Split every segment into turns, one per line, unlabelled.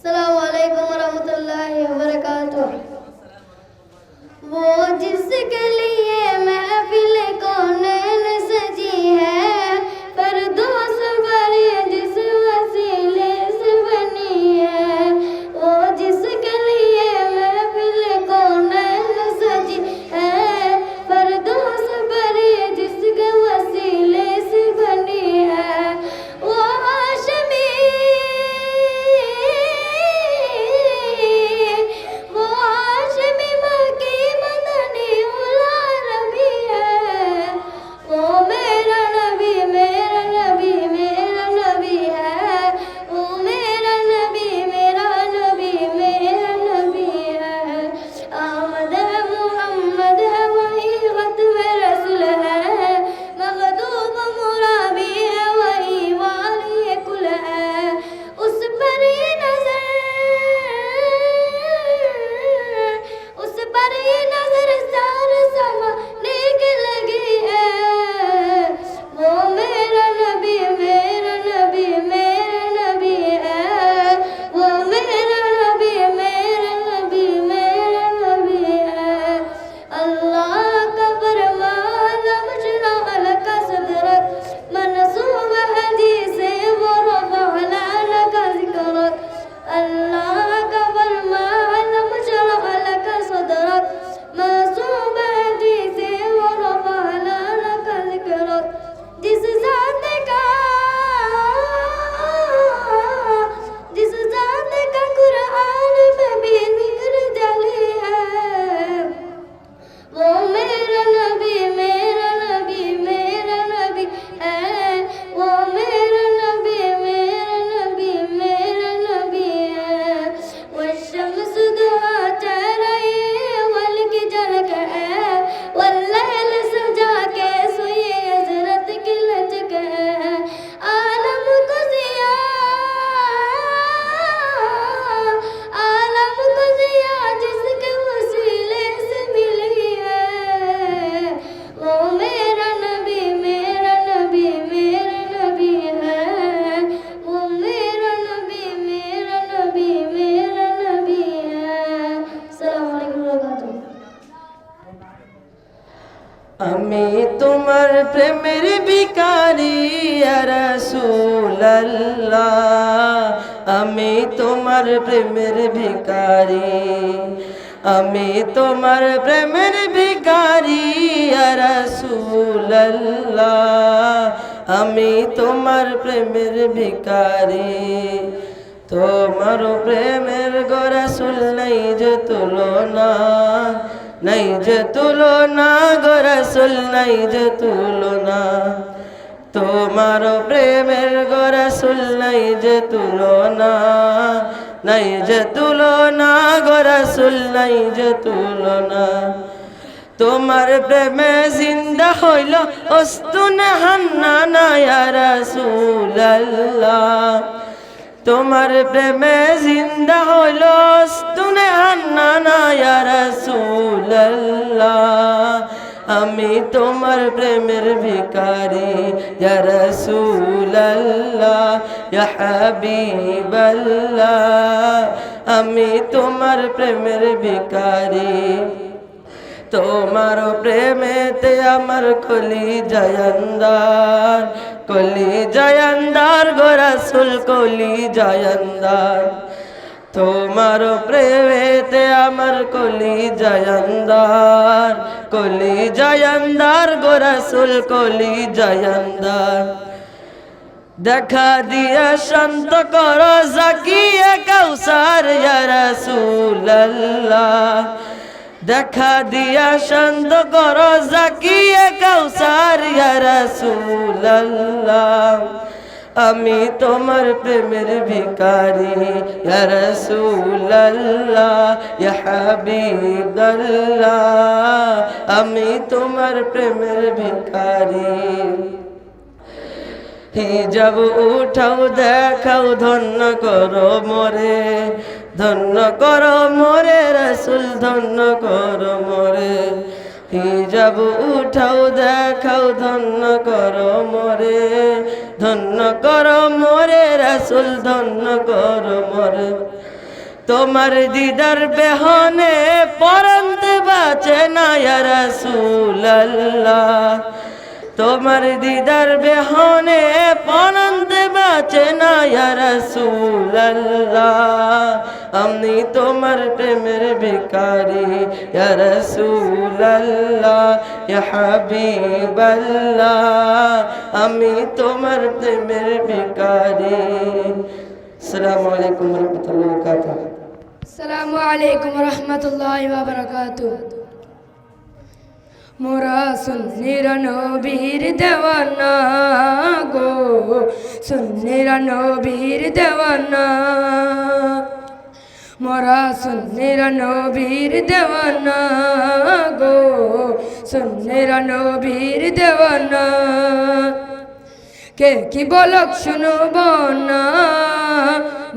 अस्सलाम वालेकुम वरहमतुल्लाहि वबरकातुह। वो जिसके लिए महफिल कौनैन सजी है, फरदौस बरी जिस वसीले से बनी है। वो जिसके लिए महफिल कौनैन सजी है, फरदौस बरी जिसके वसीले से बनी है। वो हाशमी, वो हाशमी मकी मदनी उला नबी है। वो मेरा नबी मेरा नबी मेरा नबी है। वो मेरा नबी मेरा नबी मेरा नबी है। आमद है मुहम्मद है वही खत्म रसूल है। मखदूम मुराबी है वही वाली कुल है। उस पर ही नजर, उस पर ही नजर सारे समाने की लगी है। वो मेरा नबी मेरा नबी मेरा नबी है। वो मेरा नबी मेरा नबी मेरा नबी है। अल्लाह का फरमान मुझना लका सदरक मनसूब हदीस वो रफ़अना लका ज़िक्रक। अल्लाह का फरमान मुझना लका सदरक मनसूब हदीस वो रफ़अना लका ज़िक्रक। जिस ज़ात का, जिस ज़ात का कुरान में भी ज़िक्र जली है। वो मेरा नबी मेरा नबी मेरा नबी है। वो मेरा नबी मेरा नबी मेरा नबी है। वो शम्स दुआ चेहरे वल की झलक है। वल्लैल सजा के सोई हज़रत की लचक है। आलम को ज़िया, आलम को ज़िया जिसके वसीले से मिली है। वो मेरा नबी मेरा नबी मेरा नबी है। वो मेरा नबी मेरा नबी मेरा नबी है। अस्सलामु अलैकुम वरहमतुल्लाह।
আমি তোমার প্রেমের ভিখারি ইয়া রাসূলুল্লাহ। আমি তোমার প্রেমের ভিখারি, আমি তোমার প্রেমের ভিখারি ইয়া রাসূলুল্লাহ। আমি তোমার প্রেমের ভিখারি। তোমার প্রেমের গো রাসূল নাই যে তুলনা, নাই যে তুলনা গো রাসূল নাই যে তুলনা। তোমার প্রেমের গো রাসূল নাই যে তুলনা, নাই যে তুলনা গো রাসূল নাই যে তুলনা। তোমার প্রেমে জিন্দা হইল অস্তুন হান্নানা ইয়া রাসূলুল্লাহ। তোমার প্রেমে জিন্দা হইল অস্তুনে হান্নানা ইয়া রাসূলুল্লাহ। আমি তোমার প্রেমের ভিখারি ইয়া রাসূলুল্লাহ ইয়া হাবিবাল্লাহ। আমি তোমার প্রেমের ভিখারি। তোমার প্রেমেতে আমার কলিজায় আন্দার, কলিজায় আন্দার গো রাসূল কলিজায় আন্দার। তোমার প্রেমেতে আমার কলিজায় আন্দার, কলিজায় আন্দার গো রাসূল কলিজায় আন্দার। দেখা দিয়া শান্ত করো জাকিয়ে কাউসার ইয়া রাসূলুল্লাহ। দেখা দিয়া শান্ত করো জাকিয়ে কাউসার ইয়া রাসূলুল্লাহ। আমি তোমার প্রেমের ভিখারি ইয়া রাসূলুল্লাহ ইয়া হাবিবাল্লাহ। আমি তোমার প্রেমের ভিখারি। হিজাব উঠাও দেখাও ধন্য করো মোরে, ধন্য করো মোরে রাসূল ধন্য করো মোরে। হিজাব উঠাও দেখাও ধন্য করো মোরে, ধন্য করো মোরে রাসূল ধন্য করো মোরে। তোমার দিদার বেহনে পরন্তে বাঁচে না ইয়া রাসূলুল্লাহ তোমার দিদার বেহনে পরন্তে বাঁচে না ইয়া রাসূলুল্লাহ আমি তোমার প্রেমের ভিখারি ইয়া রাসূলুল্লাহ ইয়া হাবিবাল্লাহ আমি তোমার প্রেমের ভিখারি আসসালামু আলাইকুম ওয়া রাহমাতুল্লাহি ওয়া বারাকাতুহু
আসসালামু আলাইকুম রহমতুল্লাহি ওয়া বারাকাতুহু মোরা সুন্নির নবীর দেওয়ানা গো সুন্নির নবীর দেওয়ানা মোরা সুন্নির নবীর দেওয়ানা গো সুন্নির নবীর দেওয়ানা কে কি বলক শুনব না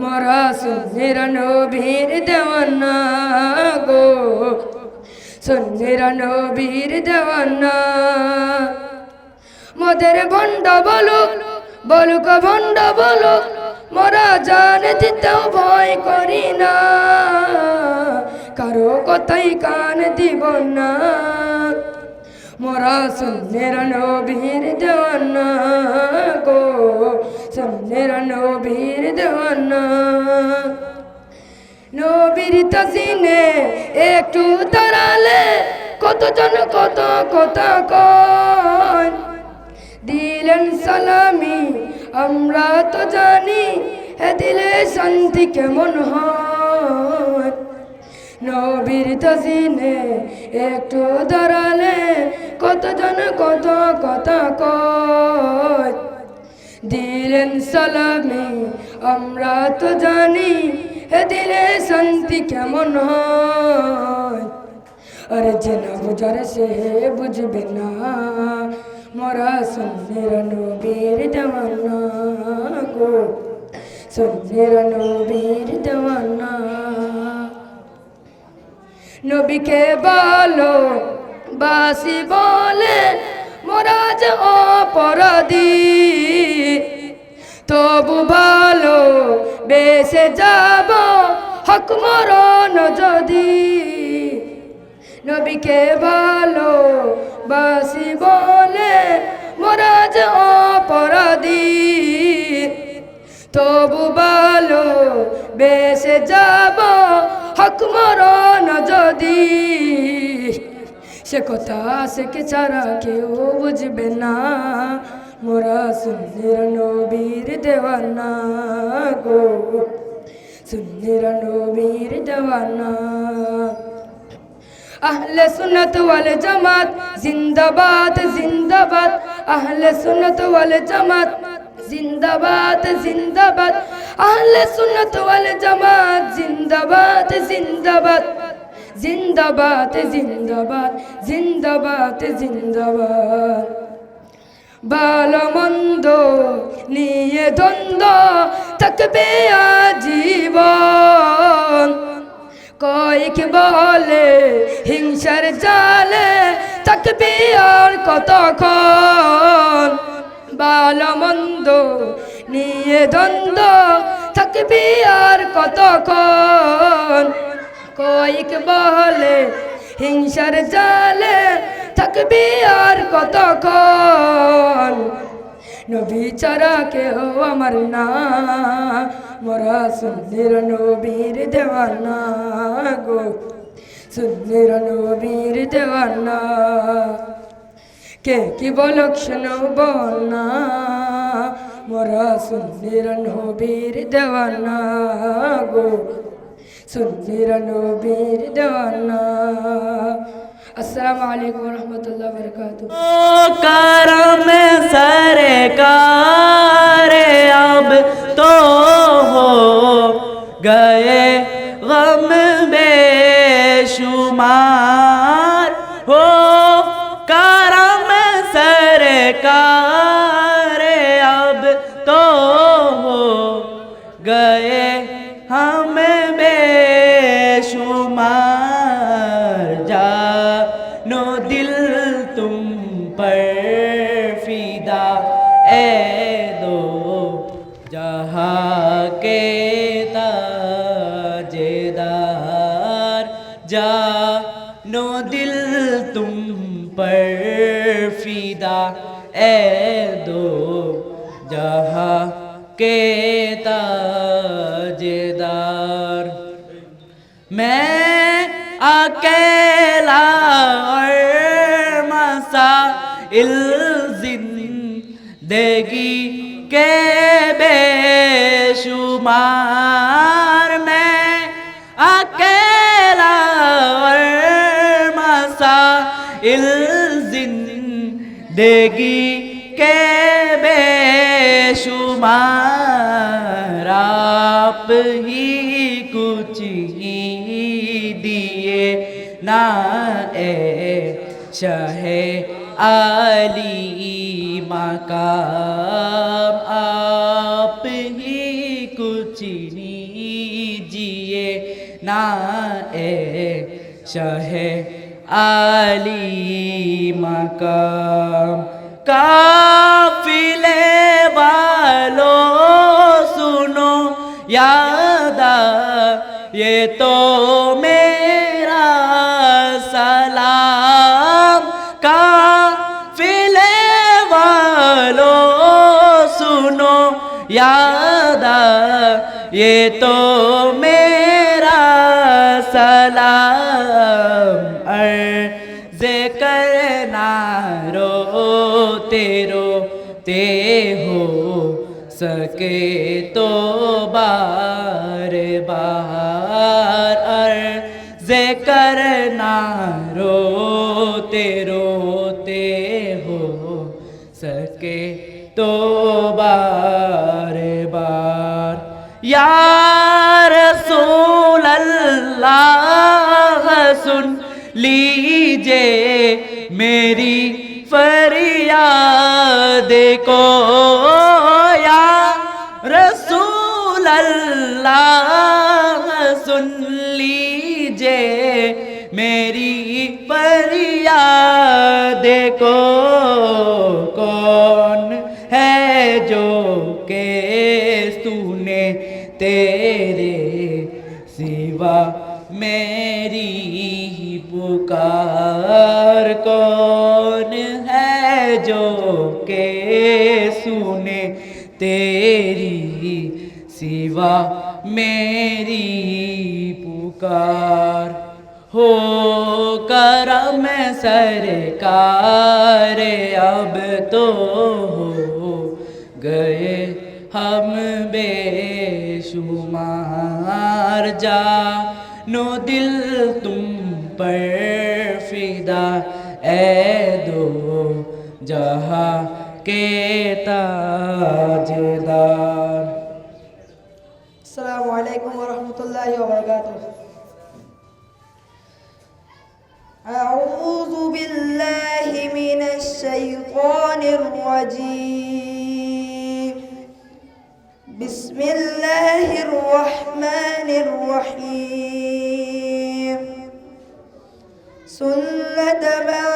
মোরা সুন্নির নবীর দেওয়ানা গো সুন্নির নবীর দেওয়ানা মোদের ভণ্ড বলুক বলুক ভণ্ড বলুক মোরা জান দিতেও ভয় করি না কারো কথাই কান দিব না মোরা সুন্নির নবীর দেওয়ানা গো সুন্নির নবীর দেওয়ানা নবীর তাজিনে একটু দাঁড়ালে কতজন কত কথা কয় দিলেন সালামি আমরা তো জানি হে দিলে শান্তি কেমন হয় নবীর তাজিনে একটু দাঁড়ালে কতজন কত কথা কয় দিলেন সালামি আমরা তো জানি হে দিলে শান্তি কেমন হয় আরে যে না বুঝার সে বুঝবে না মোরা সুন্নির নবীর দেওয়ানা গো সুন্নির নবীর দেওয়ানা নবীকে বলো বাসি বলে মোরা যে অপরাধী তবু ভালো বেসে যাব হক মরণ যদি নবীকে ভালো বাসি বলে মোরা যে অপরাধী তবু ভালো বেসে যাব হক মরণ যদি সে কথা সে ছাড়া কেউ বুঝবে না মোরা সুন্নির নবীর দেওয়ানা গো সুন্নির নবীর দেওয়ানা আহলে সুন্নাত ওয়াল জামাত জিন্দাবাদ জিন্দাবাদ আহলে সুন্নাত ওয়াল জামাত জিন্দাবাদ জিন্দাবাদ আহলে সুন্নাত ওয়াল জামাত জিন্দাবাদ জিন্দাবাদ জিন্দাবাদ জিন্দাবাদ জিন্দাবাদ জিন্দাবাদ ভালো মন্দ নিয়ে দ্বন্দ্ব থাকবে আজীবন কয়েক বলে হিংসার জালে থাকবে আর কতক্ষণ ভালো মন্দ নিয়ে দ্বন্দ্ব থাকবে আর কতক্ষণ কয়েক বলে হিংসার জালে থাকবি আর কতক্ষণ নবী ছাড়া কেউ আমার না মোরা সুন্নির নবীর দেওয়ানা গো সুন্নির নবীর দেওয়ানা কে কি বলক শুনব না মোরা সুন্নির নবীর দেওয়ানা গো সুন্নির নবীর দেওয়ানা अस्सलाम वालेकुम रहमतुल्लाहि व बरकातुहू
करम सरकार अब तो हो गए गम बेशुमार हो करम सरकार अब तो हो गए हम बेशुमार जानो दिल तुम पर फिदा ए दो जहाँ के ताजे جانو دل تم پر فدا اے دو جہاں کے تاجدار میں اکیلا اور مسائل زندگی کے بے شمار میں اکیلا اور مسائل زندگی کے بے شمار آپ ہی کچھ ہی دیے نا اے شاہ علی مقام آپ ہی کچھ دیجیے نا اے شاہ علی مقام قافلے والوں سنو یاد یہ تو میرا سلام قافلے والوں سنو یاد یہ تو میرا سلام عرض کرنا روتے روتے ہو سکے تو بار بار عرض کرنا روتے روتے ہو سکے تو بار بار یا رسول اللہ سن لیجے میری فریاد کو یا رسول اللہ سن لیجے میری فریاد کو کون ہے جو کہ سنے تیرے سوا میری پکار کون ہے جو کہ سنے تیری سوا میری پکار ہو کرم سرکار اب تو ہو گئے ہم بے شمار جانو دل تم پر فدا اے دو جہاں کے تاجدار.
السلام علیکم ورحمۃ اللہ وبرکاتہ. اعوذ باللہ من الشیطان الرجیم. بسم اللہ الرحمن الرحیم. سنة من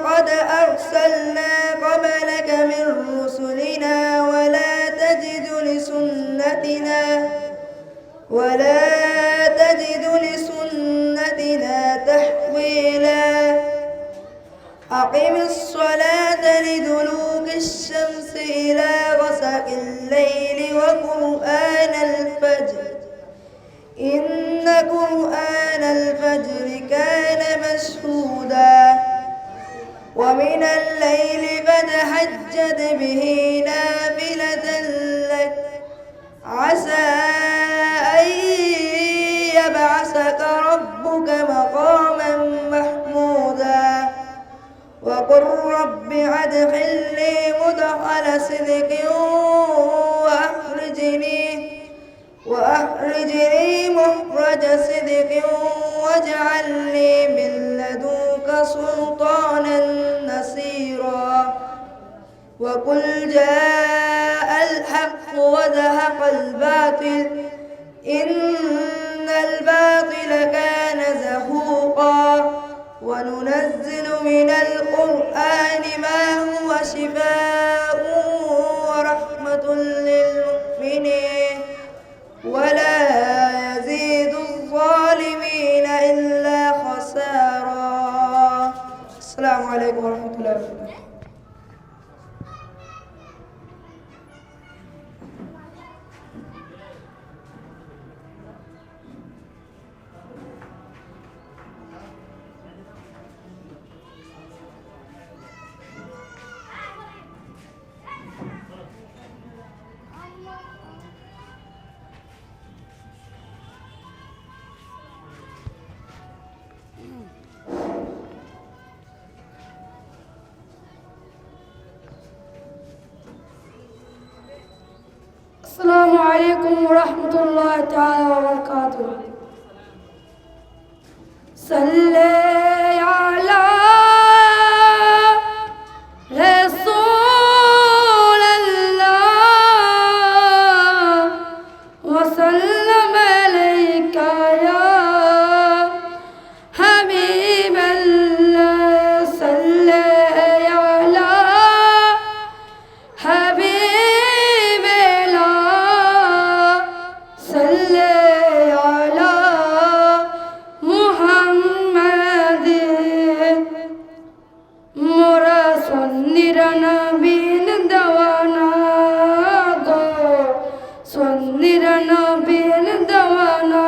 قد أرسلنا قبلك من رسلنا ولا تجد لسنتنا تحويلا. أقم الصلاة لدلوك الشمس إلى غسق الليل وقرآن الفجر إن قرآن الفجر كان مشهودا. ومن الليل فتهجد به نافلة لك عسى أن يبعثك ربك مقاما محمودا. وقل رب أدخلني مدخل صدق وأخرجني مخرج صدق واجعلني من لدنك سلطانا نصيرا. وقل جاء الحق وزهق الباطل إن الباطل كان زهوقا. وننزل من القرآن ما هو شفاء ورحمة للمؤمنين ولا يزيد الظالمين إلا
السلام عليكم ورحمة الله تعالى وبركاته. صل على رسول الله وسلم عليك يا حبيب الله. صل على حبيب الله. صل على محمد মোরা সন্নিরা নবীন দেওয়ানা গো, সন্নিরা নবীন দেওয়ানা।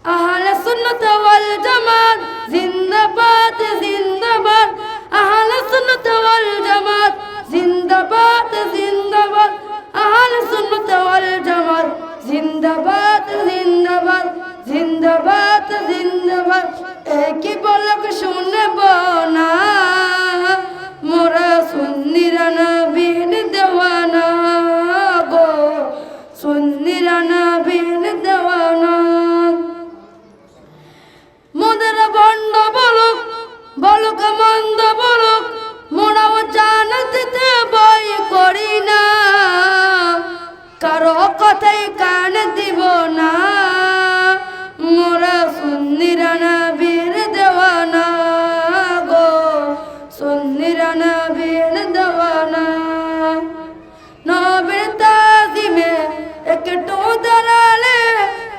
আহলে সুন্নাত ওয়াল জামাত জিন্দাবাদ জিন্দাবাদ। আহলে সুন্নাত ওয়াল জামাত জিন্দাবাদ জিন্দাবাদ। আহলে সুন্নাত ওয়াল জামাত জিন্দাবাদ জিন্দাবাদ জিন্দাবাদ জিন্দাবাদ। একই বলক শুনব না মোরা সুন্নিরা নবীন দেওয়ানা গো, সুন্নিরা নবীন দেওয়ানা। মোদের বন্ড বলুক বলুক মন্দ বলুক, মোরাও জানাতে ভয় করি না, কারো কথাই কান দিব না। মোরা সুন্নিরা নবীর দেওয়ানা গো, সুন্নিরা নবীর দেওয়ানা। নবীর তাজিমে একটু দাঁড়ালে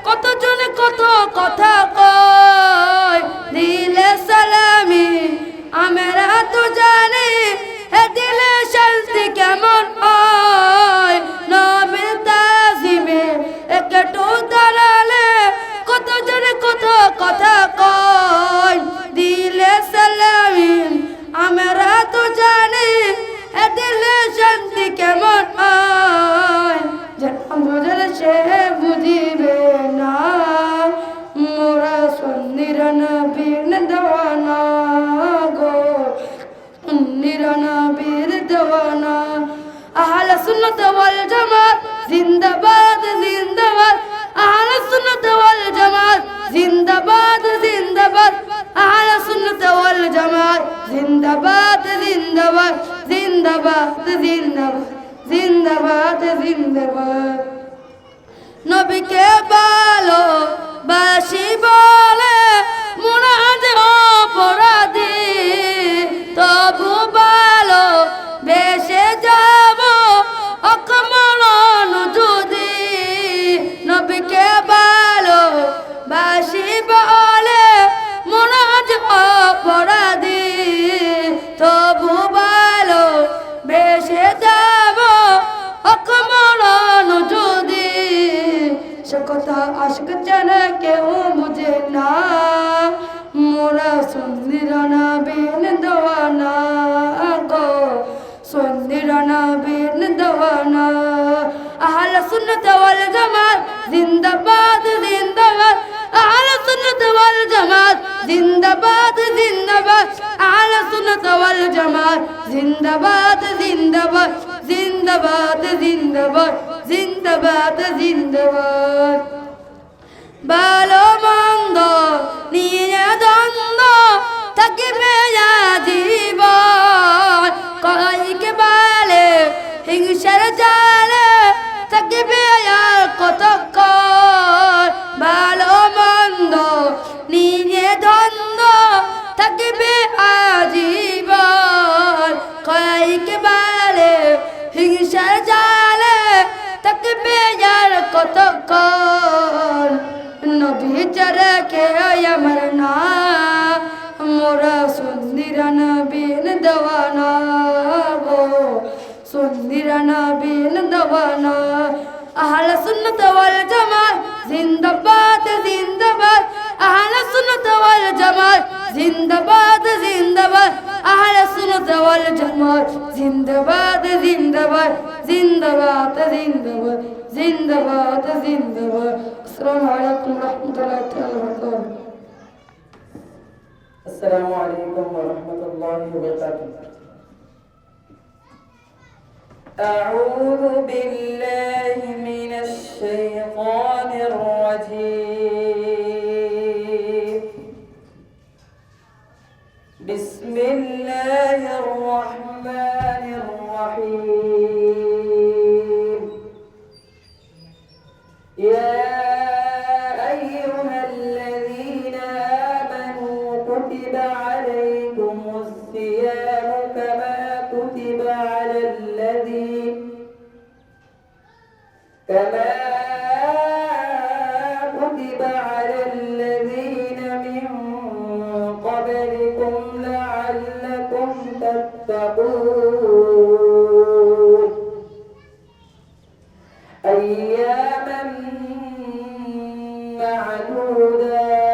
কতজন কত কথা কয়, দিলে সালামি আমরা তো জানি এ দিলে শান্তি কেমন হয়। নবীর তাজিমে একটু দাঁড়ালে কতজন কত কথা কয়, দিলে সালামি আমরা তো জানি এ দিলে শান্তি কেমন হয়। যেটা বুঝলে সে বুঝিবে না, মোরা সুন্নিরা নবীর দেওয়ানা গো, সুন্নিরা নবীর দেওয়ানা। আহলে সুন্নাত ওয়াল জামাত জিন্দাবাদ জিন্দাবাদ। আহলে সুন্নাত ওয়াল জামাত জিন্দাবাদ জিন্দাবাদ। আহলে সুন্নাত ওয়াল জামাত জিন্দাবাদ জিন্দাবাদ জিন্দাবাদ জিন্দাবাদ জিন্দাবাদ জিন্দাবাদ। নবীকে ভালো বাসি বলে মোরা যে অপরাধী, তবু ভালো বেশে যাব অকমলন যদি। নবীকে ভালো বাসি বলে মোরা যে অপরাধী, তবু ভালো বেশে যাব অকমলন যদি। সে কথা আশক জানে কেউ বুঝে না, মোরা সুন্নিরা নবীন দেওয়ানা গো, সুন্নিরা নবীন দেওয়ানা। আহলে সুন্নাত ওয়াল জামাত জিন্দাবাদ জিন্দাবাদ। আহলে সুন্নাত ওয়াল জামাত জিন্দাবাদ জিন্দাবাদ। আহলে সুন্নাত ওয়াল জামাত জিন্দাবাদ জিন্দাবাদ জিন্দাবাদ জিন্দাবাদ জিন্দাবাদ জিন্দাবাদ। ভালো মন্দ নিয়ে দ্বন্দ্ব থাকিবে জীবন, কয়কে বলে হিংসার জালে থাকিবে আর কতক্ষণ। ভালো মন্দ নিয়ে দ্বন্দ্ব থাকিবে আজীবন, কয়কে বলে হিংসার জালে থাকিবে আর কতক্ষণ। নবী যারা কে আমার না, মোরা সুন্নিরা নবী
সুন্নাত ওয়াল জামাত জিন্দাবাদ জিন্দাবাদ আহলে সুন্নাত ওয়াল জামাত জিন্দাবাদ জিন্দাবাদ আহলে সুন্নাত ওয়াল জামাত জিন্দাবাদ জিন্দাবাদ জিন্দাবাদ জিন্দাবাদ জিন্দাবাদ জিন্দাবাদ আসসালামু আলাইকুম ওয়া রাহমাতুল্লাহি ওয়া বারাকাতুহু
السلام عليكم ورحمة الله وبركاته. أعوذ بالله من الشيطان الرجيم. بسم الله الرحمن الرحيم. يا أيها الذين آمنوا كتب عليكم الصيام كما كتب على الذين من قبلكم لعلكم تتقون أياما معدودات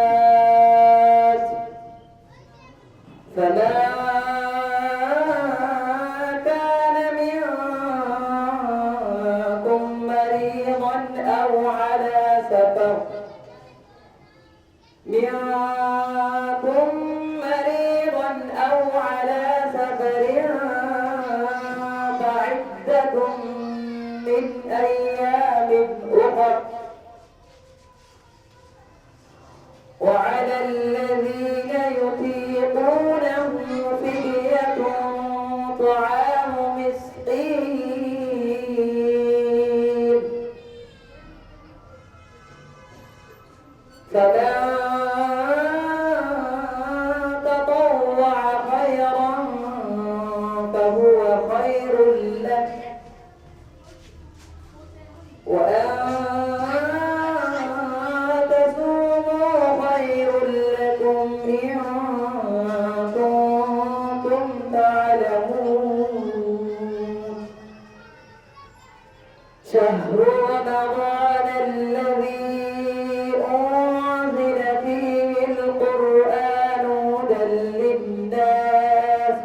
فمن كان منكم مريضا أو على سفر فعدة من أيام أخر وعلى الذين يطيقونه فدية طعام مسكين فمن تطوع خيرا فهو خير له وأن تصوموا خير لكم إن كنتم تعلمون شهر رمضان الذي أنزل فيه القرآن هدى للناس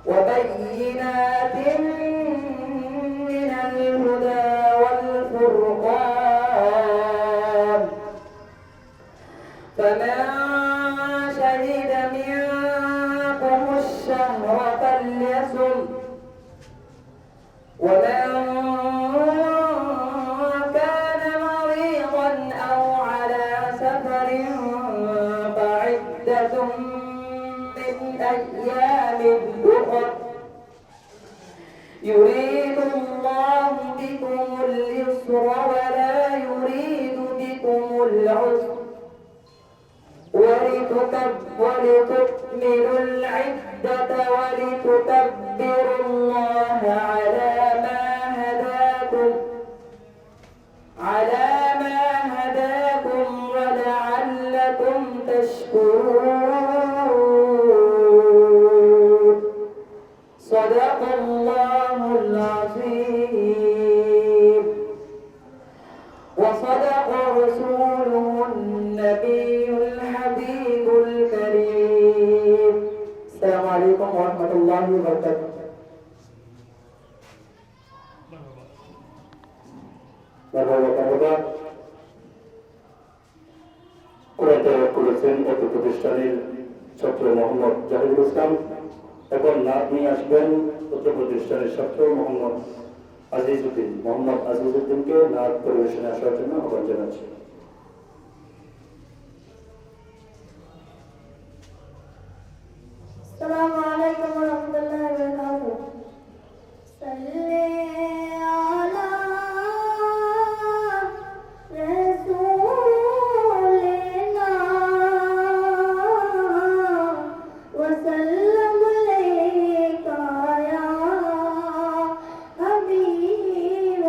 وبينات من الهدى والفرقان فمن شهد منكم الشهر فليصم ومن كان مريضا أو على سفر فعدة من أيام أخر يريد الله بكم اليسر ولا يريد بكم العسر ولتكملوا العدة ولتكبروا الله على ما هداكم ولعلكم تشكرون صدق الله العظيم وصدق رسوله النبي الحبيب الكريم السلام عليكم ورحمة الله وبركاته
করেছেন এত প্রতিষ্ঠানের ছাত্র মোহাম্মদ জাহিদুল ইসলাম। এখন নাত নিয়ে আসবেন উচ্চ প্রতিষ্ঠানের ছাত্র মোহাম্মদ আজিজউদ্দিনকে নাত পরিবেশনে আসার জন্য আহ্বান জানাচ্ছি।
আসসালামু আলাইকুম ওয়া রাহমাতুল্লাহি ওয়া বারাকাতুহু সাল্লি আলা রাসূলিনা ওয়া সাল্লাম আলাইকা ইয়া হাবিবাল্লাহ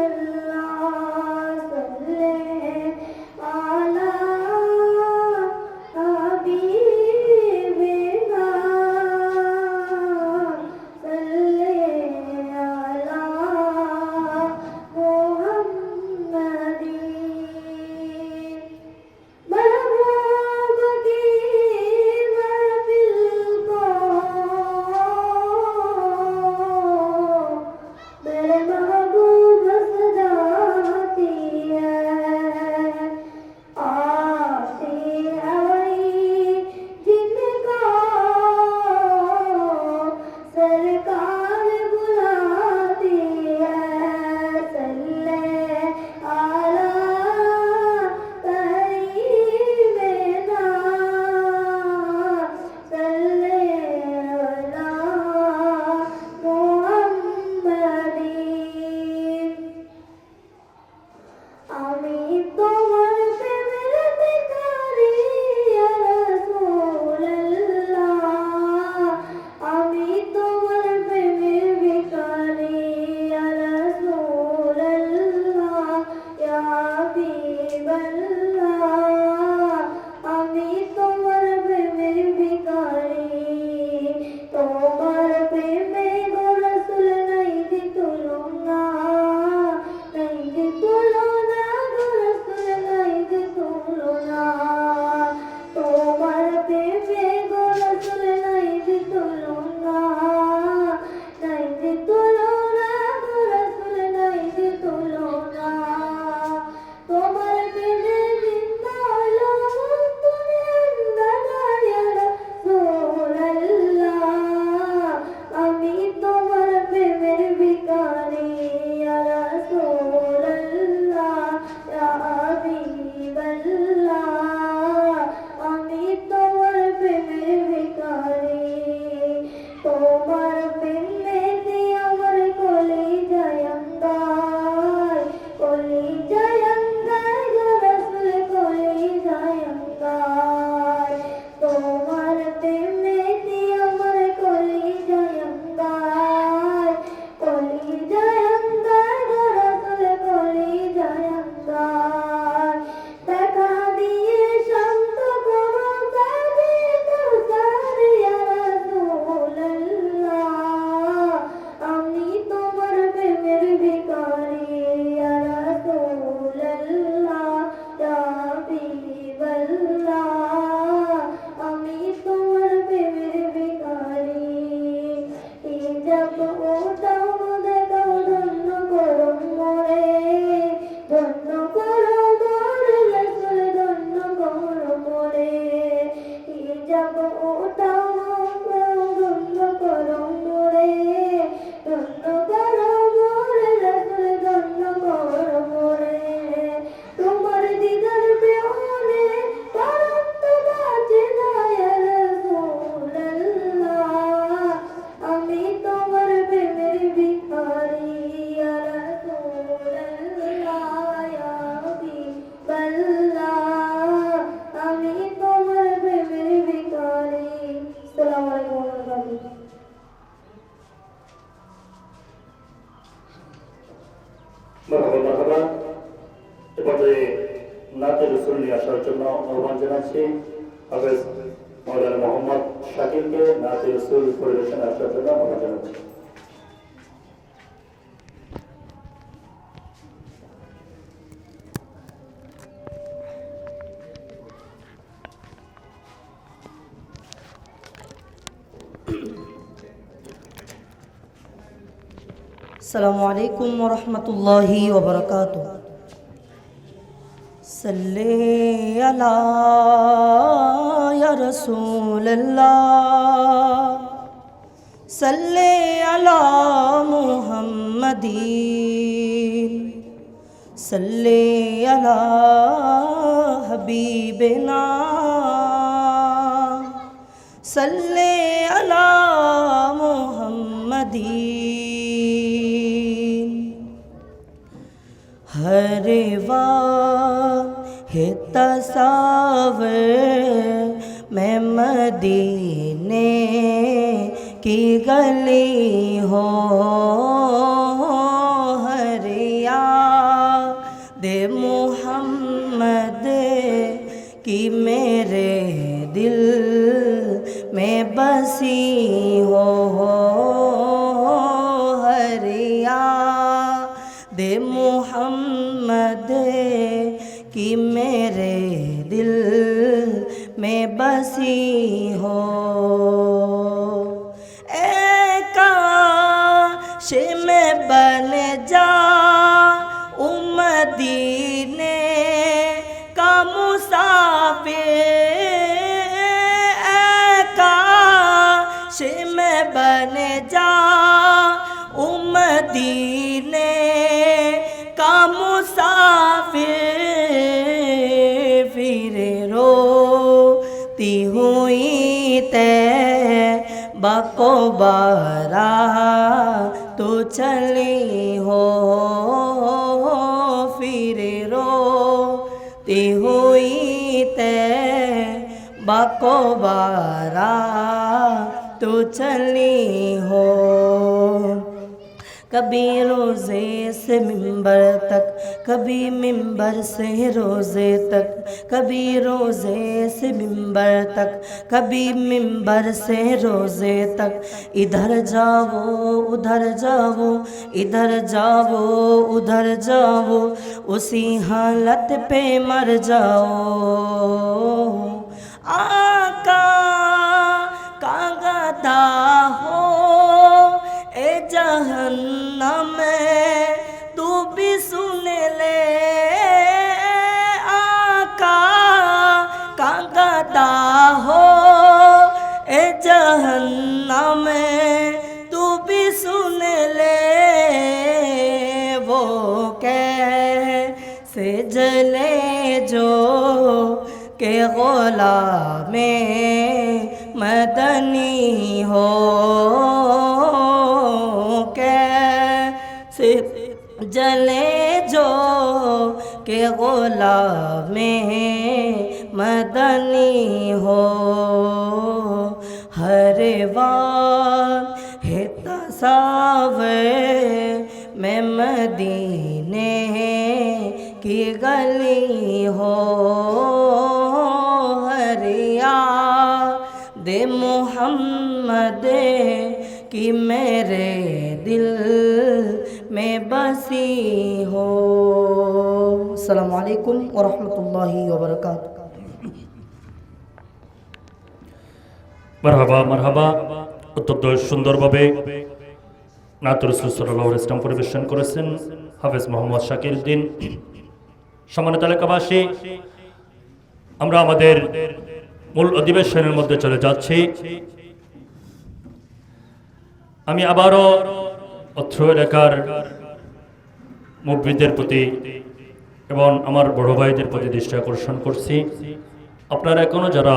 আসার জন্য আহ্বান জানাচ্ছি। হাফেজ মাওলানা মোহাম্মদ শাকিলকে নাতে রাসূল পরিবেশনে আসার জন্য আহ্বান জানাচ্ছি।
السلام علیکم ورحمۃ اللہ وبرکاتہ۔ صلی علی یا رسول اللہ، صلی علی محمد، صلی علی حبیبنا، صلی علی محمد۔ ہر واحد تصور میں مدینے کی گلی ہو، ہر یاد محمد کی میرے دل میں بسی ہو، ہر یاد محمد کی میرے دل میں بسی ہو۔ اے کاش میں بن جاؤں مدینے کا مسافر، اے کاش میں بن جاؤں مدینے کا مسافر، پھر روتی ہوئی طیبہ کو بارات تو چلی ہو، پھر روتی ہوئی طیبہ کو بارات تو چلی ہو۔ کبھی روزے سے ممبر تک، کبھی ممبر سے روزے تک، کبھی روزے سے ممبر تک، کبھی ممبر سے روزے تک، ادھر جاؤ ادھر جاؤ، ادھر جاؤ ادھر جاؤ، اسی حالت پہ مر جاؤ۔ آقا کا گدا ہو اے جہنم تو بھی سن لے، آقا کا گدا ہو اے جہنم تو بھی سن لے، وہ کیسے جلے جو کہ غلام مدنی ہو، کیسے جلے جو کہ غلام مدنی ہو، ہر واحد تصور میں مدینے کی گلی ہو، ہر یاد محمد کی میرے دل میں بسی ہو۔ السلام علیکم ورحمۃ اللہ وبرکاتہ۔
মারহাবা মারহাবা। অত্যন্ত সুন্দরভাবে নাত রাসূল সাল্লাল্লাহু আলাইহি ওয়াসাল্লাম পরিবেশন করেছেন হাফেজ মোহাম্মদ শাকির উদ্দিন। সম্মানিত এলাকাবাসী, আমরা আমাদের মূল অধিবেশনের মধ্যে চলে যাচ্ছি। আমি আবারও অত্র এলাকার মুফতিদের প্রতি এবং আমার বড় ভাইদের প্রতি দৃষ্টি আকর্ষণ করছি, আপনারা এখনো যারা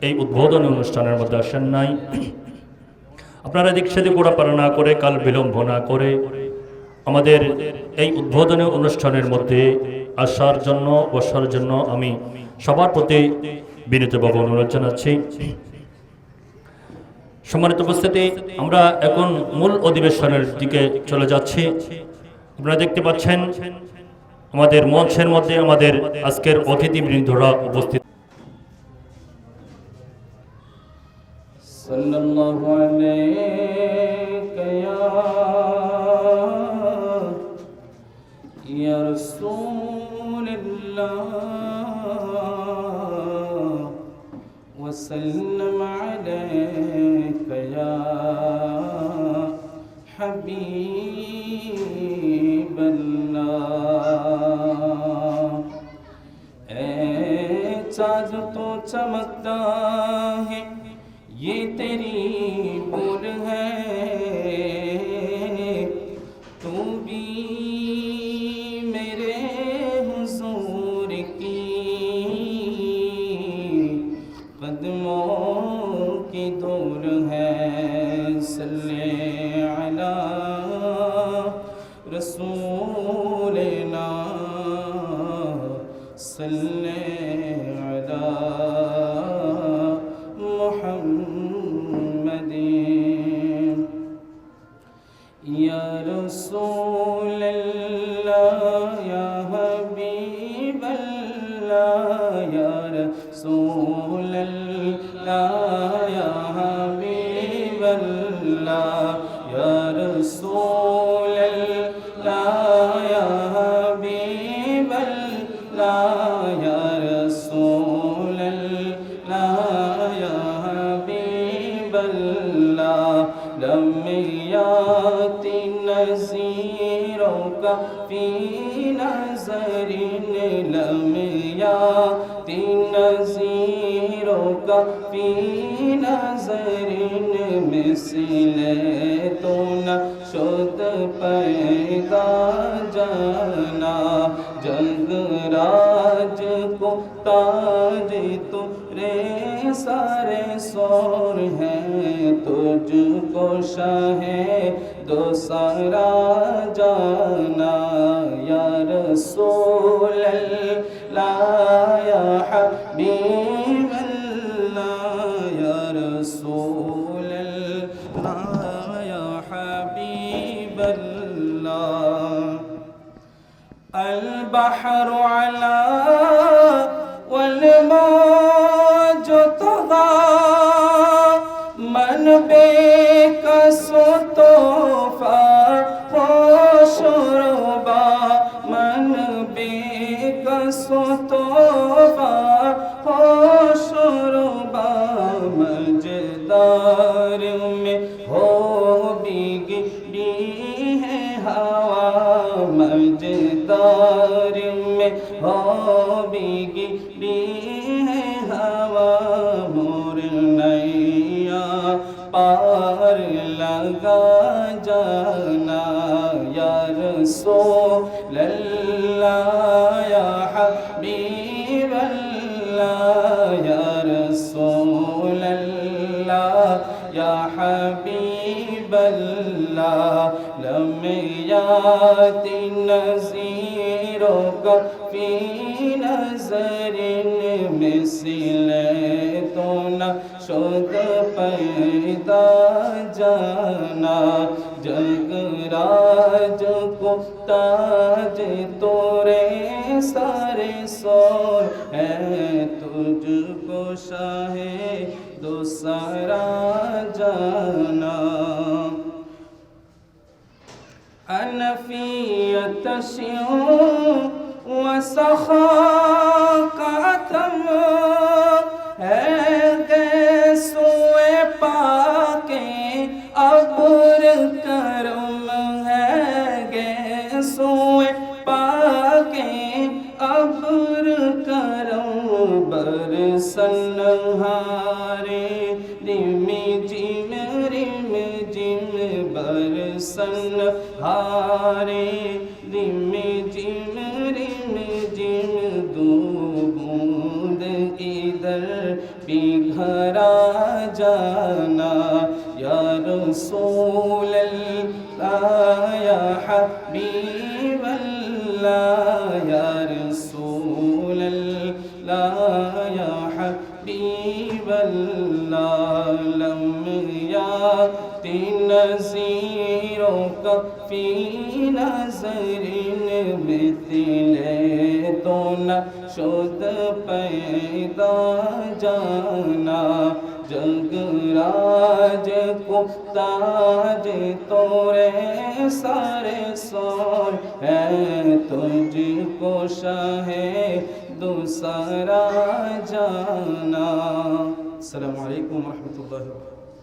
এই উদ্বোধনী অনুষ্ঠানের মধ্যে আসেন নাই, আপনারা দিক সেদিক ঘোরাফেরা না করে, কাল বিলম্ব না করে আমাদের এই উদ্বোধনী অনুষ্ঠানের মধ্যে আসার জন্য, বসার জন্য আমি সবার প্রতি বিনীতভাবে অনুরোধ জানাচ্ছি। সম্মানিত উপস্থিতি, আমরা এখন মূল অধিবেশনের দিকে চলে যাচ্ছি। আপনারা দেখতে পাচ্ছেন আমাদের মঞ্চের মধ্যে আমাদের আজকের অতিথিবৃন্দরা উপস্থিত।
সাল্লাল্লাহু আলাইকা ইয়া রাসূলুল্লাহ ওয়া সাল্লাম আলাইকা ইয়া হাবিবাল্লাহ। এ চাঁদ তো চমকতা है ये तेरी नूर है, तू भी मेरे हुजूर की कदमों की दूर है। सल्ले अला रसूलना सल्ले अला या रसूल अल्लाह या हबीब अल्लाह या रसूल अल्लाह या हबीब अल्लाह या रसूल अल्लाह या हबीब अल्लाह या रसूल अल्लाह या हबीब अल्लाह। लम्याती नज़ीरों का फी नज़रिन, लम्याती नज़ीरों का फी नज़रिन मिसले तो न शुद पैदा जाना। जग राज को ताज तो रे सारे सोर हैं, तुझको शाहे दो सारा जाना। या रसूल अल्लाह या हबीब अल्लाह या रसूल अल्लाह या हबीब अल्लाह। अल बहरु अला वल मौज तगा मन बेकसो तोहफा पोशुरबा, मन बेकसो तोहफा पोशुरबा। मजदार में हो बिगड़ी है हवा, मजदार में हो बिगड़ी है हवा। मोर नैया पार लगा जाना। या रसूल अल्लाह या हबीब अल्लाह या रसूल अल्लाह या हबीब अल्लाह। लम्याती नज़ीरों का फी नज़रिन मिसले तो न शुद पैदा जाना। जग राज को ताज तोरे सारे सोर है, तुझको शाहे दो सारा जाना। अनफियत शिउ व सखाकतम है गैसुए पाके अब्र करम है। गैसुए पाके अब्र करम बरसन हारे रिम जिम बरसन हारे रिम जिम दो बूंद इधर पिघरा जाना। या रसूल अल्लाह या हबीब अल्लाह या रसूल अल्लाह या हबीब अल्लाह। लम्याती नज़ीरों فوق في نظر مثل تو نہ شد پیدا جانا جگ راج کو تاج تورے سارے سور ہے تجھ کو شاہ دوسرا جانا. السلام علیکم ورحمۃ اللہ وبرکاتہ.